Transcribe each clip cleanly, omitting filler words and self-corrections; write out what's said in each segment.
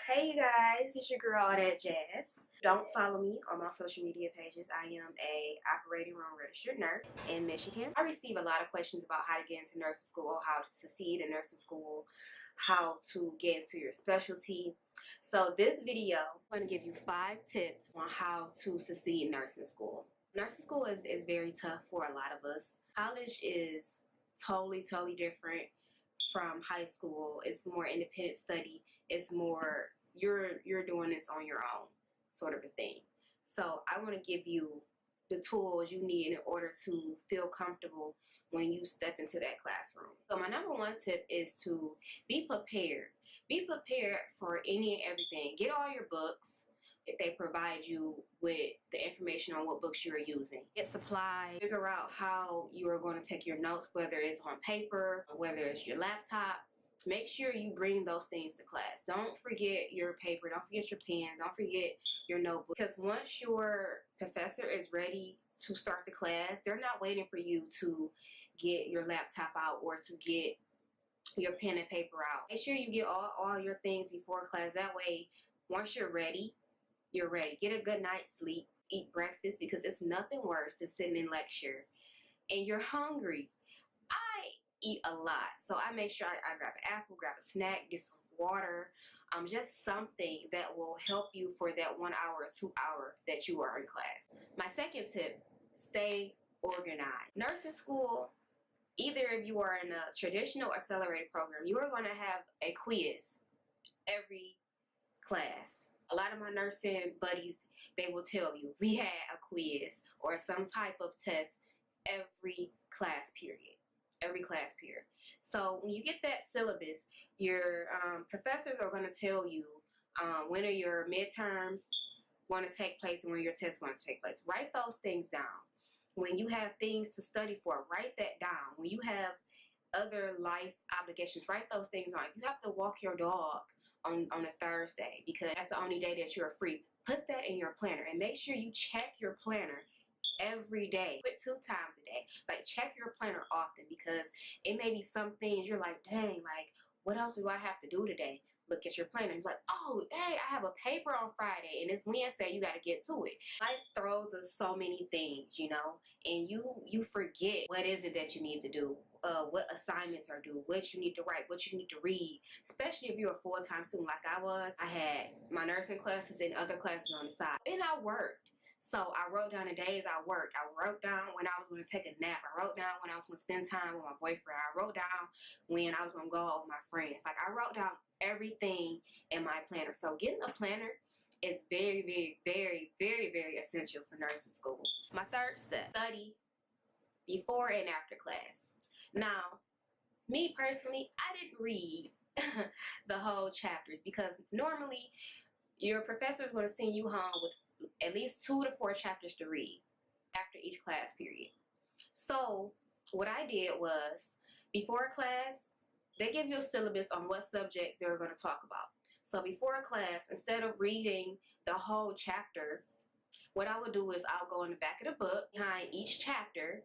Hey you guys, it's your girl All That Jazz. Don't follow me on my social media pages. I am a operating room registered nurse in Michigan. I receive a lot of questions about how to get into nursing school, how to succeed in nursing school, how to get into your specialty. So this video, I'm going to give you 5 tips on how to succeed in nursing school. Nursing school is very tough for a lot of us. College is totally different from high school. It's more independent study. It's more you're doing this on your own sort of a thing. So I want to give you the tools you need in order to feel comfortable when you step into that classroom. So my number 1 tip is to be prepared. Be prepared for any and everything. Get all your books if they provide you with the information on what books you're using. Get supplies. Figure out how you are going to take your notes, whether it's on paper, whether it's your laptop. Make sure you bring those things to class. Don't forget your paper. Don't forget your pen. Don't forget your notebook. Because once your professor is ready to start the class, they're not waiting for you to get your laptop out or to get your pen and paper out. Make sure you get all your things before class. That way, once you're ready, you're ready. Get a good night's sleep. Eat breakfast, because it's nothing worse than sitting in lecture and you're hungry. I eat a lot, so I make sure I grab an apple, grab a snack, get some water, just something that will help you for that 1 hour or 2 hour that you are in class. My second tip, stay organized. Nursing school, either if you are in a traditional or accelerated program, you are going to have a quiz every class. A lot of my nursing buddies, they will tell you we had a quiz or some type of test every class period. Every class period. So when you get that syllabus, your professors are going to tell you when are your midterms going to take place and when your tests going to take place. Write those things down. When you have things to study for, write that down. When you have other life obligations, write those things down. If you have to walk your dog on a Thursday because that's the only day that you're free, put that in your planner and make sure you check your planner every day. Put 2 times a day. Like, check your planner often, because it may be some things you're like, dang, like, what else do I have to do today? Look at your planner and be like, oh, dang, I have a paper on Friday and it's Wednesday, you got to get to it. Life throws us so many things, you know, and you forget what is it that you need to do, what assignments are due, what you need to write, what you need to read, especially if you're a full-time student like I was. I had my nursing classes and other classes on the side, and I worked. So I wrote down the days I worked. I wrote down when I was going to take a nap. I wrote down when I was going to spend time with my boyfriend. I wrote down when I was going to go out with my friends. Like, I wrote down everything in my planner. So getting a planner is very essential for nursing school. My third step, study before and after class. Now, me personally, I didn't read the whole chapters, because normally your professor is going to send you home with at least 2 to 4 chapters to read after each class period. So what I did was, before class, they give you a syllabus on what subject they're going to talk about. So before class, instead of reading the whole chapter, what I would do is I'll go in the back of the book. Behind each chapter,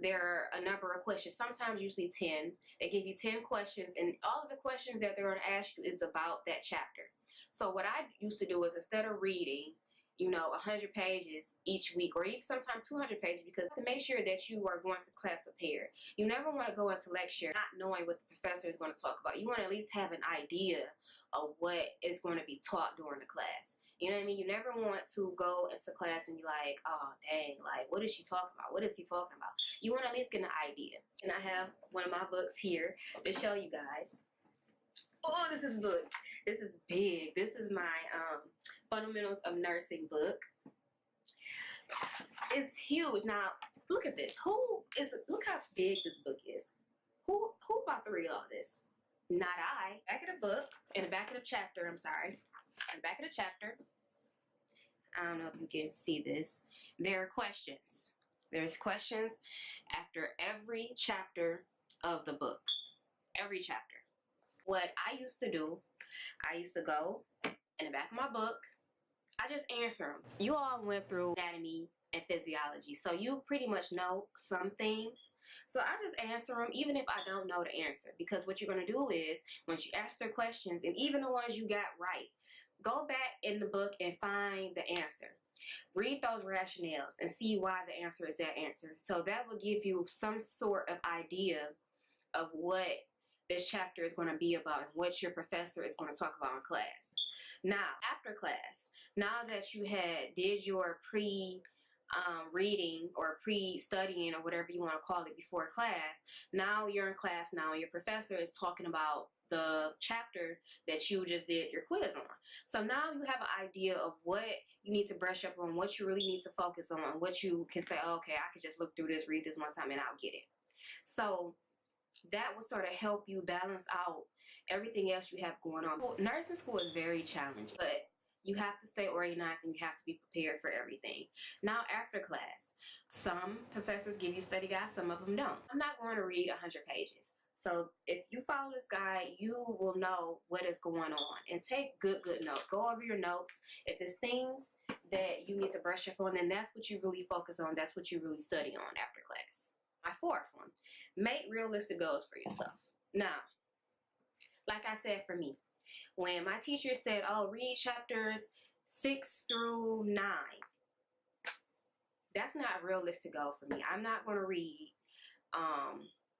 there are a number of questions, sometimes usually 10. They give you 10 questions, and all of the questions that they're going to ask you is about that chapter. So what I used to do is, instead of reading 100 pages each week, or even sometimes 200 pages, because to make sure that you are going to class prepared. You never want to go into lecture not knowing what the professor is going to talk about. You want to at least have an idea of what is going to be taught during the class. You know what I mean? You never want to go into class and be like, oh, dang, like, what is she talking about? What is he talking about? You want to at least get an idea. And I have one of my books here to show you guys. Oh, this is a book. This is big. This is my Fundamentals of Nursing book. It's huge. Now, look at this. Look how big this book is. Who about to read all this? Not I. Back of the book, in the back of the chapter, I'm sorry. In the back of the chapter, I don't know if you can see this. There are questions. There's questions after every chapter of the book. Every chapter. What I used to do, I used to go in the back of my book. I just answer them. You all went through anatomy and physiology, so you pretty much know some things. So I just answer them even if I don't know the answer, because what you're going to do is, once you answer questions, and even the ones you got right, go back in the book and find the answer. Read those rationales and see why the answer is that answer. So that will give you some sort of idea of what this chapter is going to be about and what your professor is going to talk about in class. Now, after class, now that you did your reading or pre-studying or whatever you want to call it before class, now you're in class now and your professor is talking about the chapter that you just did your quiz on. So now you have an idea of what you need to brush up on, what you really need to focus on, what you can say, oh, okay, I can just look through this, read this one time and I'll get it. So that will sort of help you balance out everything else you have going on. Well, nursing school is very challenging, but you have to stay organized and you have to be prepared for everything. Now, after class, some professors give you study guides, some of them don't. I'm not going to read 100 pages. So if you follow this guide, you will know what is going on. And take good notes. Go over your notes. If it's things that you need to brush up on, then that's what you really focus on. That's what you really study on after class. My fourth one, make realistic goals for yourself. Now, like I said, for me, when my teacher said, oh, read chapters 6 through 9, that's not a realistic goal for me. I'm not going to read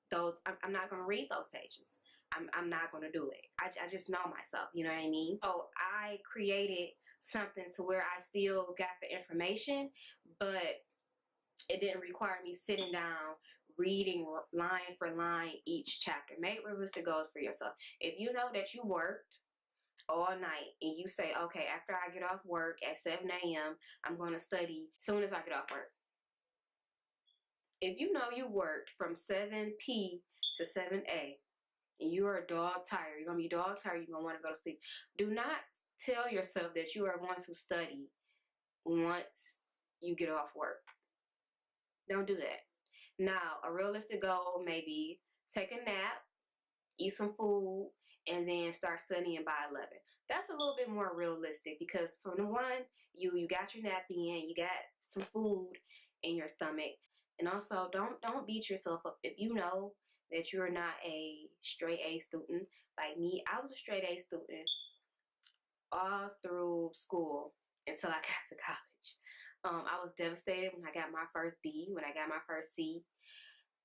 those. I'm not going to read those pages. I'm not going to do it. I just know myself, you know what I mean? So I created something to where I still got the information, but it didn't require me sitting down reading line for line each chapter. Make realistic goals for yourself. If you know that you worked all night and you say, okay, after I get off work at 7 a.m., I'm going to study as soon as I get off work. If you know you worked from 7 p to 7 a and you are dog tired, you're going to be dog tired, you're going to want to go to sleep, do not tell yourself that you are going to study once you get off work. Don't do that. Now, a realistic goal may be take a nap, eat some food, and then start studying by 11. That's a little bit more realistic because from the one, you got your nap in, you got some food in your stomach. And also, don't beat yourself up. If you know that you're not a straight A student, like me, I was a straight A student all through school until I got to college. I was devastated when I got my first B, when I got my first C.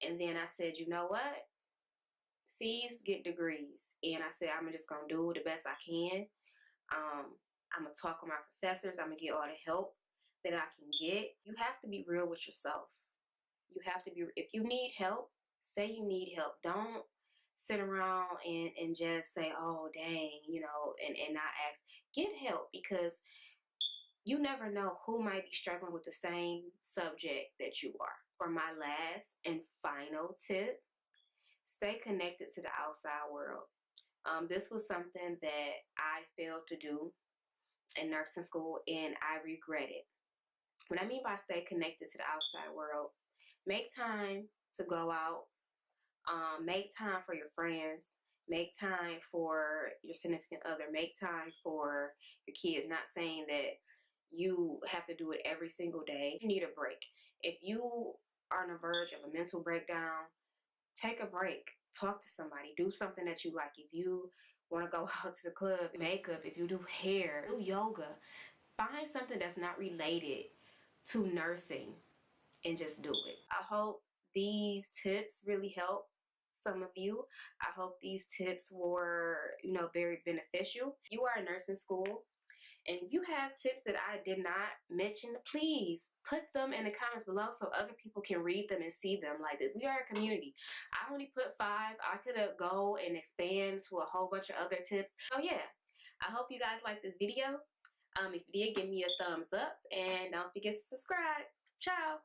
And then I said, you know what? C's get degrees. And I said, I'm just going to do the best I can. I'm going to talk with my professors. I'm going to get all the help that I can get. You have to be real with yourself. You have to be, if you need help, say you need help. Don't sit around and just say, oh, dang, you know, and not ask. Get help because you never know who might be struggling with the same subject that you are. For my last and final tip, stay connected to the outside world. This was something that I failed to do in nursing school and I regret it. What I mean by stay connected to the outside world, make time to go out, make time for your friends, make time for your significant other, make time for your kids. Not saying that you have to do it every single day. You need a break. If you are on the verge of a mental breakdown, take a break. Talk to somebody. Do something that you like. If you want to go out to the club, makeup, if you do hair, do yoga. Find something that's not related to nursing and just do it. I hope these tips really help some of you. I hope these tips were, very beneficial. You are in nursing school. And if you have tips that I did not mention, please put them in the comments below so other people can read them and see them. Like, we are a community. I only put 5. I could have go and expand to a whole bunch of other tips. So yeah, I hope you guys like this video. If you did, give me a thumbs up and don't forget to subscribe. Ciao.